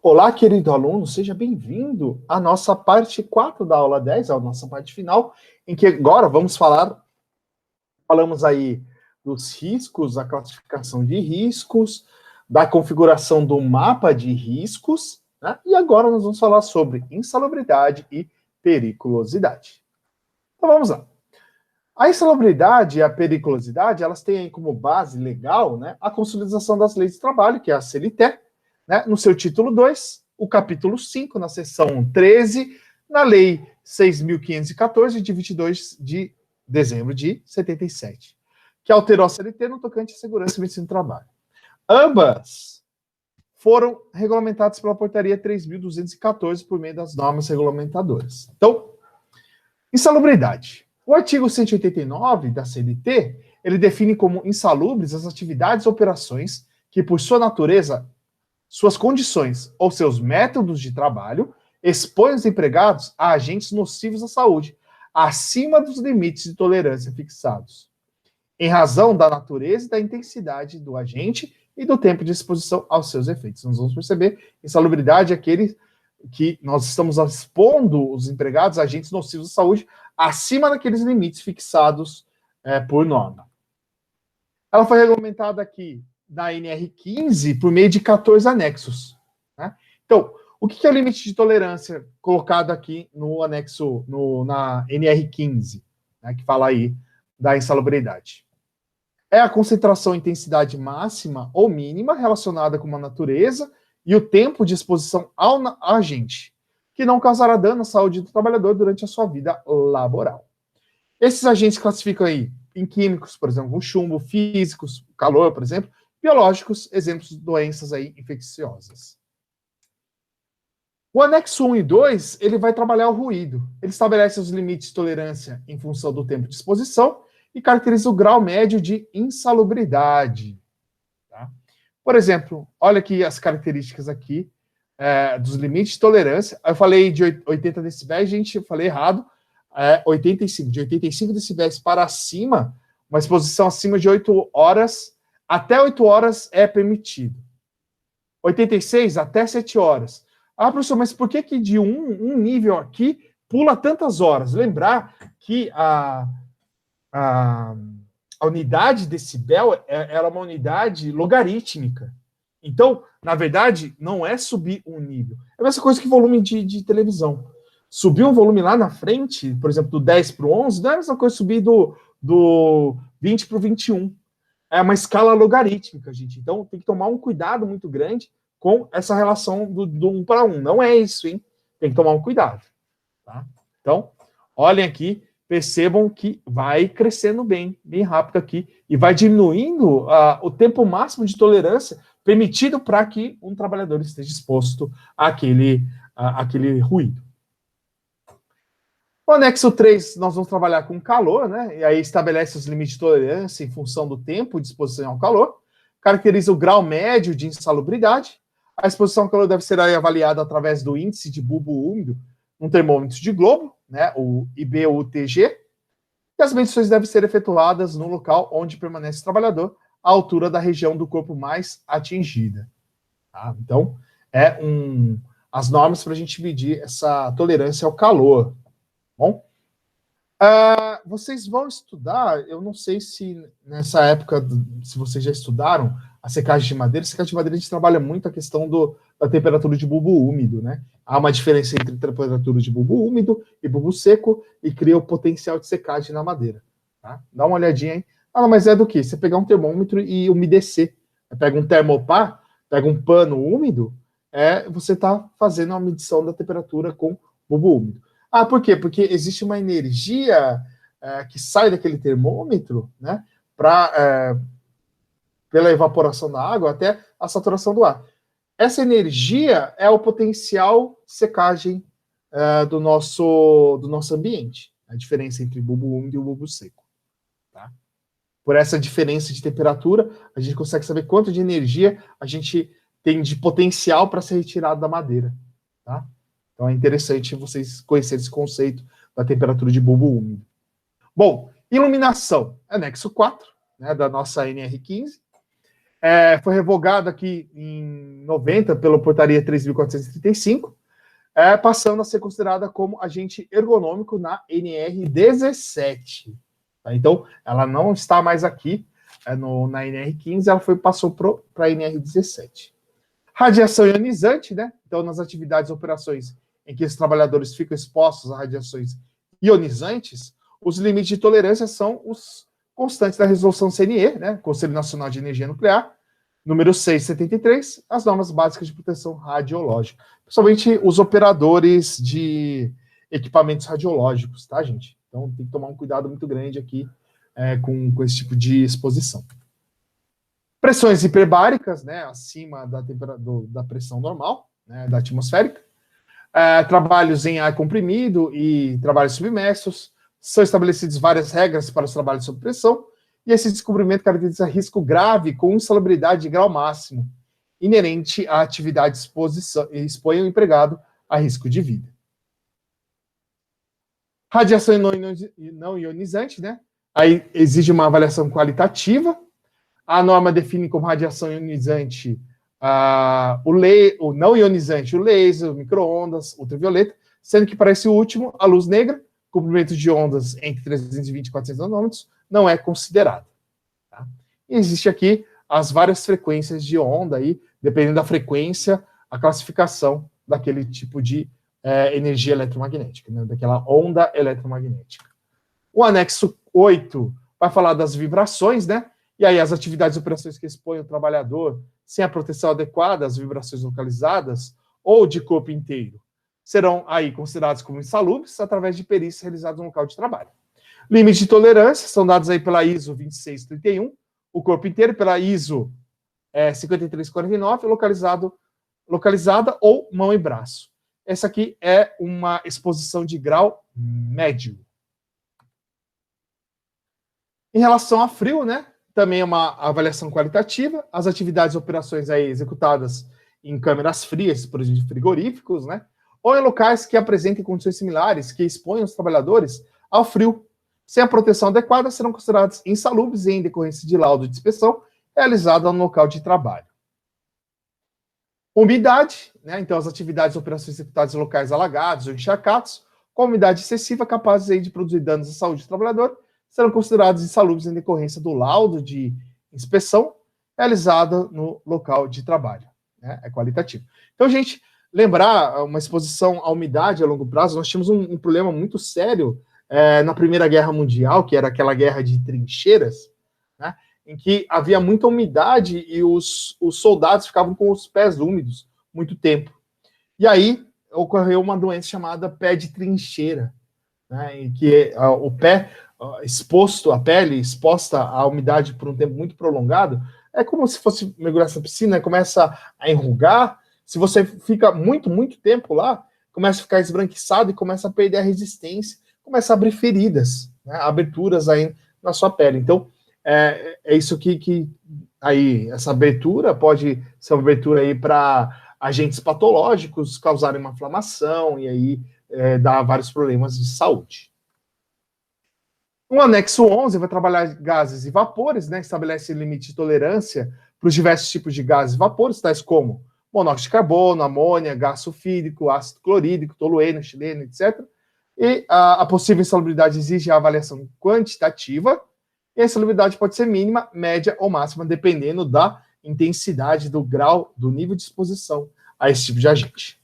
Olá, querido aluno, seja bem-vindo à nossa parte 4 da aula 10, a nossa parte final, em que agora falamos aí dos riscos, a classificação de riscos, da configuração do mapa de riscos, né? E agora nós vamos falar sobre insalubridade e periculosidade. Então vamos lá. A insalubridade e a periculosidade, elas têm aí como base legal, né, a consolidação das leis de trabalho, que é a CLT, né, no seu título 2, o capítulo 5, na seção 13, na lei 6.514, de 22 de dezembro de 77, que alterou a CLT no tocante à segurança e medicina do trabalho. Ambas foram regulamentadas pela portaria 3.214 por meio das normas regulamentadoras. Então, insalubridade. O artigo 189 da CLT, ele define como insalubres as atividades ou operações que, por sua natureza, suas condições ou seus métodos de trabalho, expõem os empregados a agentes nocivos à saúde, acima dos limites de tolerância fixados, em razão da natureza e da intensidade do agente e do tempo de exposição aos seus efeitos. Nós vamos perceber, insalubridade é aquele que nós estamos expondo os empregados a agentes nocivos à saúde acima daqueles limites fixados por norma. Ela foi regulamentada aqui na NR15 por meio de 14 anexos. Né? Então, o que é o limite de tolerância colocado aqui no anexo, na NR15, né, que fala aí da insalubridade? É a concentração e intensidade máxima ou mínima relacionada com a natureza e o tempo de exposição ao agente, que não causará dano à saúde do trabalhador durante a sua vida laboral. Esses agentes classificam aí em químicos, por exemplo, o chumbo, físicos, calor, por exemplo, biológicos, exemplos de doenças aí infecciosas. O anexo 1 e 2, ele vai trabalhar o ruído. Ele estabelece os limites de tolerância em função do tempo de exposição e caracteriza o grau médio de insalubridade. Tá? Por exemplo, olha aqui as características aqui dos limites de tolerância. Eu falei de 80 decibéis, gente, eu falei errado. 85. De 85 decibéis para cima, uma exposição acima de 8 horas, até 8 horas é permitido. 86 até 7 horas. Ah, professor, mas por que de um nível aqui pula tantas horas? Lembrar que a unidade decibel era uma unidade logarítmica. Então, na verdade, não é subir um nível. É a mesma coisa que volume de televisão. Subir um volume lá na frente, por exemplo, do 10 para o 11, não é a mesma coisa subir do 20 para o 21. É uma escala logarítmica, gente. Então, tem que tomar um cuidado muito grande com essa relação do 1 para 1. Não é isso, hein? Tem que tomar um cuidado. Tá? Então, olhem aqui, percebam que vai crescendo bem rápido aqui, e vai diminuindo o tempo máximo de tolerância permitido para que um trabalhador esteja exposto àquele ruído. No anexo 3, nós vamos trabalhar com calor, né? E aí estabelece os limites de tolerância em função do tempo de exposição ao calor, caracteriza o grau médio de insalubridade. A exposição ao calor deve ser avaliada através do índice de bulbo úmido, um termômetro de globo, né, o IBUTG, e as medições devem ser efetuadas no local onde permanece o trabalhador, à altura da região do corpo mais atingida. Tá? Então, as normas para a gente medir essa tolerância ao calor. Bom, vocês vão estudar, eu não sei se nessa época, se vocês já estudaram a secagem de madeira. A secagem de madeira a gente trabalha muito a questão da temperatura de bulbo úmido, né? Há uma diferença entre temperatura de bulbo úmido e bulbo seco e cria o potencial de secagem na madeira. Tá? Dá uma olhadinha aí. Mas é do que? Você pegar um termômetro e umedecer. Pega um termopar, pega um pano úmido, você está fazendo uma medição da temperatura com bulbo úmido. Por quê? Porque existe uma energia que sai daquele termômetro, né, pela evaporação da água até a saturação do ar. Essa energia é o potencial de secagem do nosso ambiente. A diferença entre o bulbo úmido e o bulbo seco. Tá? Por essa diferença de temperatura, a gente consegue saber quanto de energia a gente tem de potencial para ser retirado da madeira. Tá? Então é interessante vocês conhecerem esse conceito da temperatura de bulbo úmido. Bom, iluminação. Anexo 4, né, da nossa NR15. Foi revogado aqui em 90 pela portaria 3.435, passando a ser considerada como agente ergonômico na NR17. Tá? Então, ela não está mais aqui na NR15, passou para a NR17. Radiação ionizante, né? Então, nas atividades e operações em que os trabalhadores ficam expostos a radiações ionizantes, os limites de tolerância são os constantes da resolução CNE, né? Conselho Nacional de Energia Nuclear, número 673, as normas básicas de proteção radiológica. Principalmente os operadores de equipamentos radiológicos, tá, gente? Então, tem que tomar um cuidado muito grande aqui com esse tipo de exposição. Pressões hiperbáricas, né, acima da pressão normal, né, da atmosférica. Trabalhos em ar comprimido e trabalhos submersos. São estabelecidas várias regras para os trabalhos sob pressão, e esse descobrimento caracteriza risco grave com insalubridade de grau máximo, inerente à atividade de exposição, e expõe o empregado a risco de vida. Radiação não ionizante, né? Aí exige uma avaliação qualitativa. A norma define como radiação ionizante o não ionizante, o laser, o micro-ondas, ultravioleta, sendo que para esse último, a luz negra, comprimento de ondas entre 320 e 400 nanômetros, não é considerado. Tá? E existe aqui as várias frequências de onda, aí, dependendo da frequência, a classificação daquele tipo de energia eletromagnética, né? Daquela onda eletromagnética. O anexo 8 vai falar das vibrações, né? E aí as atividades e operações que expõem o trabalhador sem a proteção adequada às vibrações localizadas ou de corpo inteiro serão aí considerados como insalubres através de perícias realizadas no local de trabalho. Limites de tolerância são dados aí pela ISO 2631, o corpo inteiro, pela ISO 5349, localizada ou mão e braço. Essa aqui é uma exposição de grau médio. Em relação a frio, né? Também é uma avaliação qualitativa. As atividades e operações aí executadas em câmeras frias, por exemplo, frigoríficos, né? Ou em locais que apresentem condições similares, que exponham os trabalhadores ao frio. Sem a proteção adequada, serão considerados insalubres em decorrência de laudo de inspeção realizado no local de trabalho. Umidade, né? Então as atividades e operações executadas em locais alagados ou encharcados, com umidade excessiva, capazes aí de produzir danos à saúde do trabalhador, serão considerados insalubres em decorrência do laudo de inspeção realizada no local de trabalho. Né? É qualitativo. Então, gente, lembrar uma exposição à umidade a longo prazo, nós tínhamos um problema muito sério na Primeira Guerra Mundial, que era aquela guerra de trincheiras, né? Em que havia muita umidade e os soldados ficavam com os pés úmidos muito tempo. E aí ocorreu uma doença chamada pé de trincheira, né? Em que o pé exposto, a pele exposta à umidade por um tempo muito prolongado, é como se fosse mergulhar essa piscina, começa a enrugar. Se você fica muito, muito tempo lá, começa a ficar esbranquiçado e começa a perder a resistência, começa a abrir feridas, né? Aberturas aí na sua pele. Então, é isso que aí, essa abertura pode ser uma abertura aí para agentes patológicos causarem uma inflamação e aí dar vários problemas de saúde. O anexo 11 vai trabalhar gases e vapores, né? Estabelece limite de tolerância para os diversos tipos de gases e vapores, tais como monóxido de carbono, amônia, gás sulfídrico, ácido clorídrico, tolueno, etileno, etc. E a possível insalubridade exige a avaliação quantitativa, e a insalubridade pode ser mínima, média ou máxima, dependendo da intensidade, do grau, do nível de exposição a esse tipo de agente.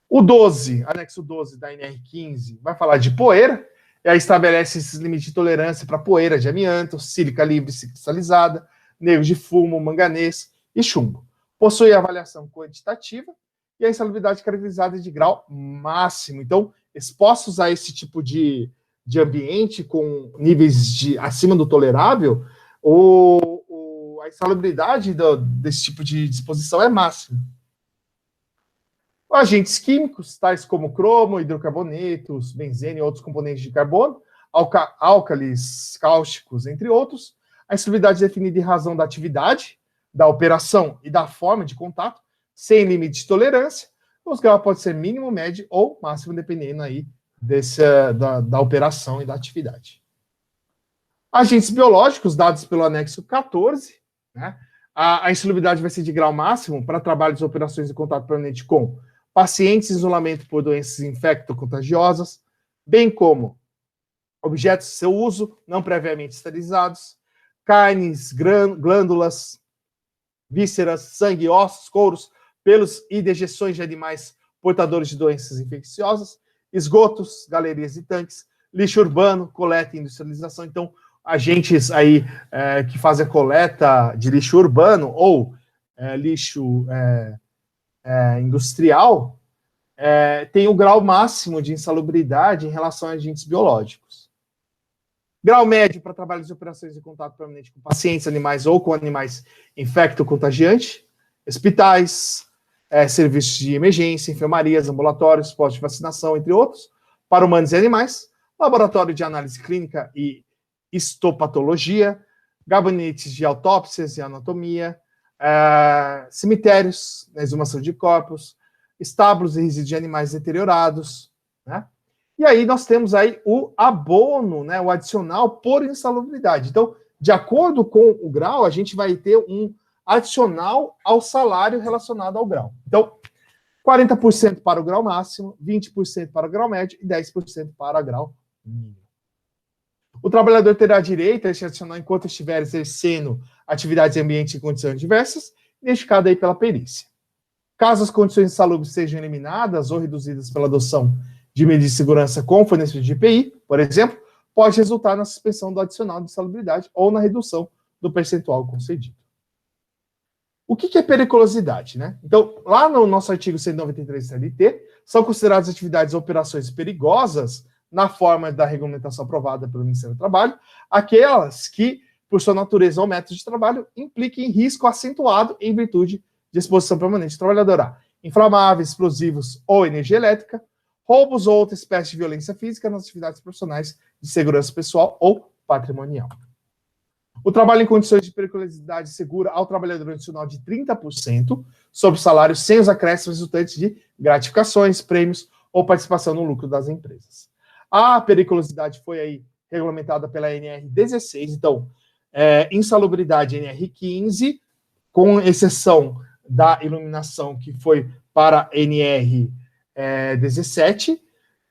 O 12, anexo 12 da NR15, vai falar de poeira, e aí estabelece esses limites de tolerância para poeira de amianto, sílica livre cristalizada, nervos de fumo, manganês e chumbo. Possui avaliação quantitativa e a insalubridade caracterizada de grau máximo. Então, expostos a esse tipo de ambiente com níveis acima do tolerável, a insalubridade desse tipo de disposição é máxima. Agentes químicos, tais como cromo, hidrocarbonetos, benzeno e outros componentes de carbono, álcalis cáusticos, entre outros. A insalubridade é definida em razão da atividade, da operação e da forma de contato, sem limite de tolerância. Os graus podem ser mínimo, médio ou máximo, dependendo aí da operação e da atividade. Agentes biológicos, dados pelo anexo 14, né? A insalubridade vai ser de grau máximo para trabalhos e operações de contato permanente com pacientes em isolamento por doenças infecto-contagiosas, bem como objetos de seu uso não previamente esterilizados, carnes, glândulas, vísceras, sangue, ossos, couros, pelos e dejeções de animais portadores de doenças infecciosas, esgotos, galerias e tanques, lixo urbano, coleta e industrialização. Então, agentes aí que fazem a coleta de lixo urbano ou lixo industrial tem o grau máximo de insalubridade em relação a agentes biológicos. Grau médio para trabalhos e operações de contato permanente com pacientes, animais ou com animais infecto-contagiantes, hospitais, serviços de emergência, enfermarias, ambulatórios, postos de vacinação, entre outros, para humanos e animais, laboratório de análise clínica e histopatologia, gabinetes de autópsias e anatomia, cemitérios, exumação de corpos, estábulos e resíduos de animais deteriorados, né? E aí nós temos aí o abono, né, o adicional por insalubridade. Então, de acordo com o grau, a gente vai ter um adicional ao salário relacionado ao grau. Então, 40% para o grau máximo, 20% para o grau médio e 10% para o grau mínimo. O trabalhador terá direito a esse adicional enquanto estiver exercendo atividades em ambientes e condições diversas, identificado aí pela perícia. Caso as condições insalubres sejam eliminadas ou reduzidas pela adoção de medidas de segurança com fornecimento de EPI, por exemplo, pode resultar na suspensão do adicional de insalubridade ou na redução do percentual concedido. O que é periculosidade, né? Então, lá no nosso artigo 193 CLT, são consideradas atividades ou operações perigosas na forma da regulamentação aprovada pelo Ministério do Trabalho, aquelas que, por sua natureza ou método de trabalho, impliquem risco acentuado em virtude de exposição permanente do trabalhador a inflamáveis, explosivos ou energia elétrica, roubos ou outra espécie de violência física nas atividades profissionais de segurança pessoal ou patrimonial. O trabalho em condições de periculosidade segura ao trabalhador adicional de 30% sobre o salário sem os acréscimos resultantes de gratificações, prêmios ou participação no lucro das empresas. A periculosidade foi aí regulamentada pela NR 16, então, insalubridade NR 15, com exceção da iluminação que foi para NR 17,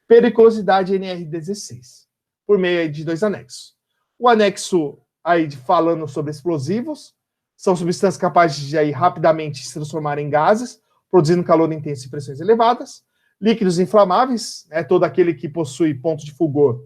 periculosidade NR 16, por meio de 2 anexos. O anexo aí falando sobre explosivos, são substâncias capazes de aí rapidamente se transformar em gases, produzindo calor intenso e pressões elevadas. Líquidos inflamáveis, todo aquele que possui ponto de fulgor,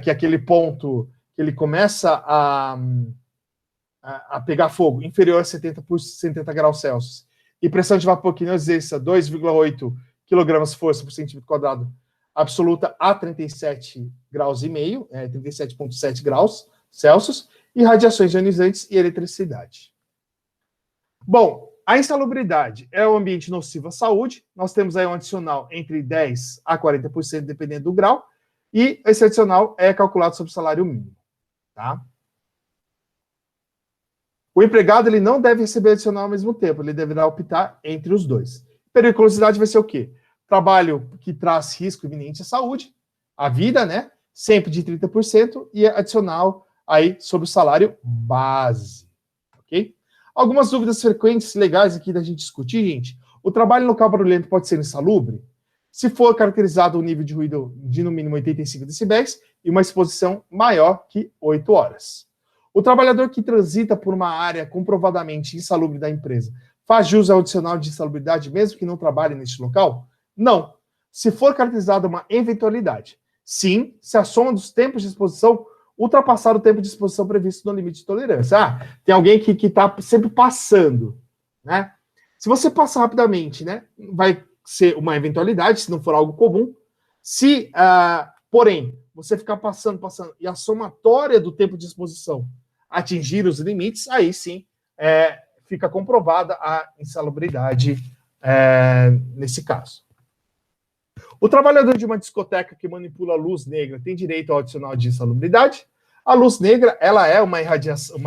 que é aquele ponto que ele começa a pegar fogo inferior a 70 graus Celsius, e pressão de vapor que não exerça 2,8 kg força por centímetro quadrado absoluta a 37 graus e meio, 37,7 graus Celsius, e radiações ionizantes e eletricidade. Bom, a insalubridade é um ambiente nocivo à saúde. Nós temos aí um adicional entre 10% a 40%, dependendo do grau, e esse adicional é calculado sobre o salário mínimo. Tá? O empregado ele não deve receber adicional ao mesmo tempo, ele deverá optar entre os dois. Periculosidade vai ser o quê? Trabalho que traz risco iminente à saúde, à vida, né? Sempre de 30%, e adicional aí sobre o salário base. Ok? Algumas dúvidas frequentes legais aqui da gente discutir, gente. O trabalho em local barulhento pode ser insalubre? Se for caracterizado o nível de ruído de no mínimo 85 decibéis e uma exposição maior que 8 horas. O trabalhador que transita por uma área comprovadamente insalubre da empresa faz jus ao adicional de insalubridade mesmo que não trabalhe neste local? Não. Se for caracterizada uma eventualidade. Sim, se a soma dos tempos de exposição ultrapassar o tempo de exposição previsto no limite de tolerância. Tem alguém que está sempre passando, né? Se você passar rapidamente, né, vai ser uma eventualidade, se não for algo comum. Se, porém, você ficar passando, e a somatória do tempo de exposição atingir os limites, aí sim fica comprovada a insalubridade nesse caso. O trabalhador de uma discoteca que manipula a luz negra tem direito ao adicional de insalubridade. A luz negra, ela é uma radiação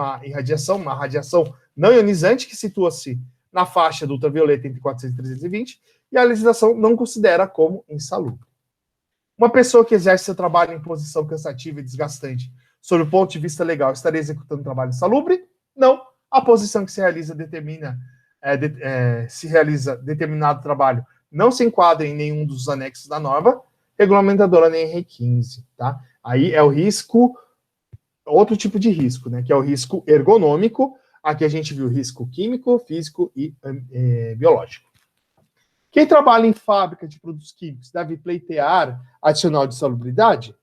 não ionizante que situa-se na faixa do ultravioleta entre 400 e 320, e a legislação não considera como insalubre. Uma pessoa que exerce seu trabalho em posição cansativa e desgastante, sob o ponto de vista legal, estaria executando um trabalho insalubre? Não. a posição que se realiza se realiza determinado trabalho não se enquadra em nenhum dos anexos da norma regulamentadora NR15, tá? Aí é o risco, outro tipo de risco, né? Que é o risco ergonômico. Aqui a gente viu risco químico, físico e biológico. Quem trabalha em fábrica de produtos químicos deve pleitear adicional de salubridade?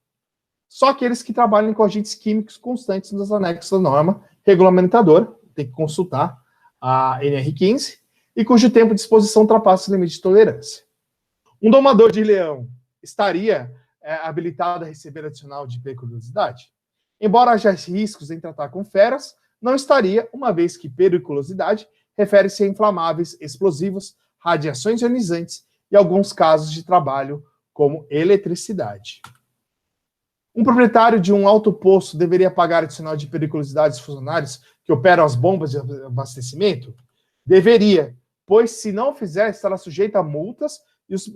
Só aqueles que trabalham com agentes químicos constantes nos anexos da norma regulamentadora, tem que consultar a NR15, e cujo tempo de exposição ultrapassa o limite de tolerância. Um domador de leão estaria habilitado a receber adicional de periculosidade? Embora haja riscos em tratar com feras, não estaria, uma vez que periculosidade refere-se a inflamáveis, explosivos, radiações ionizantes e alguns casos de trabalho como eletricidade. Um proprietário de um alto posto deveria pagar adicional de periculosidade aos funcionários que operam as bombas de abastecimento? Deveria, pois se não fizer, estará sujeito a multas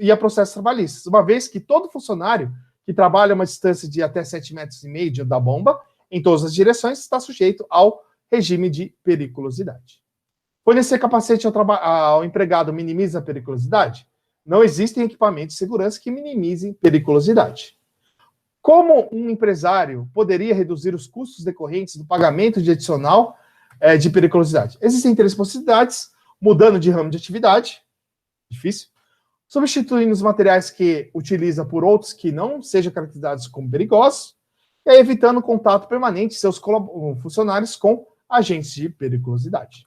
e a processos trabalhistas, uma vez que todo funcionário que trabalha a uma distância de até 7,5 metros da bomba, em todas as direções, está sujeito ao regime de periculosidade. Fornecer capacete ao empregado minimiza a periculosidade? Não existem equipamentos de segurança que minimizem periculosidade. Como um empresário poderia reduzir os custos decorrentes do pagamento de adicional de periculosidade? Existem três possibilidades: mudando de ramo de atividade, difícil, substituindo os materiais que utiliza por outros que não sejam caracterizados como perigosos, e evitando contato permanente de seus funcionários com agentes de periculosidade.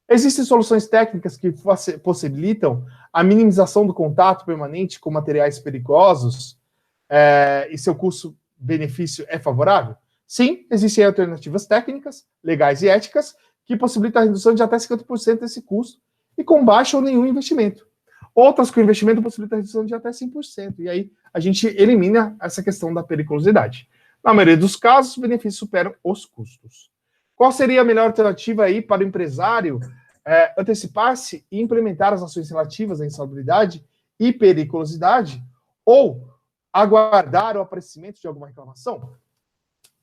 Existem soluções técnicas que possibilitam a minimização do contato permanente com materiais perigosos e seu custo-benefício é favorável? Sim, existem alternativas técnicas, legais e éticas que possibilitam a redução de até 50% desse custo e com baixo ou nenhum investimento. Outras com investimento possibilitam a redução de até 100%. E aí a gente elimina essa questão da periculosidade. Na maioria dos casos, os benefícios superam os custos. Qual seria a melhor alternativa aí para o empresário antecipar-se e implementar as ações relativas à insalubridade e periculosidade? Ou aguardar o aparecimento de alguma reclamação?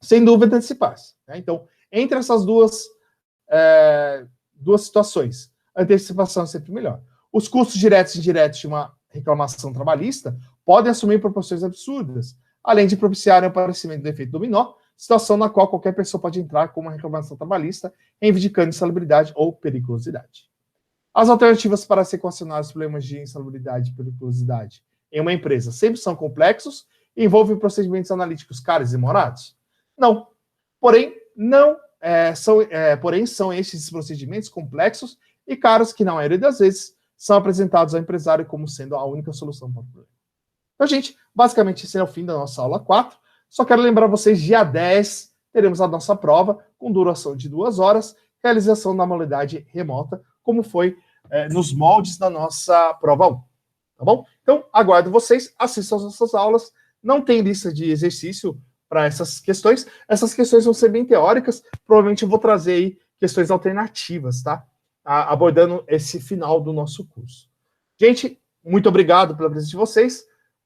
Sem dúvida, antecipar-se. Né? Então, entre essas duas situações, a antecipação é sempre melhor. Os custos diretos e indiretos de uma reclamação trabalhista podem assumir proporções absurdas, além de propiciar o aparecimento do efeito dominó, situação na qual qualquer pessoa pode entrar com uma reclamação trabalhista, reivindicando insalubridade ou periculosidade. As alternativas para se equacionar os problemas de insalubridade e periculosidade em uma empresa sempre são complexos e envolvem procedimentos analíticos caros e demorados? Não. Porém, são estes procedimentos complexos e caros que, na maioria das vezes, são apresentados ao empresário como sendo a única solução para o problema. Então, gente, basicamente esse é o fim da nossa aula 4. Só quero lembrar vocês, dia 10, teremos a nossa prova com duração de 2 horas, realização da modalidade remota, como foi nos moldes da nossa prova 1. Tá bom? Então, aguardo vocês, assistam as nossas aulas. Não tem lista de exercício para essas questões. Essas questões vão ser bem teóricas. Provavelmente eu vou trazer aí questões alternativas, tá? Abordando esse final do nosso curso. Gente, muito obrigado pela presença de vocês.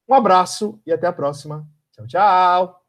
Um abraço e até a próxima. Tchau, tchau!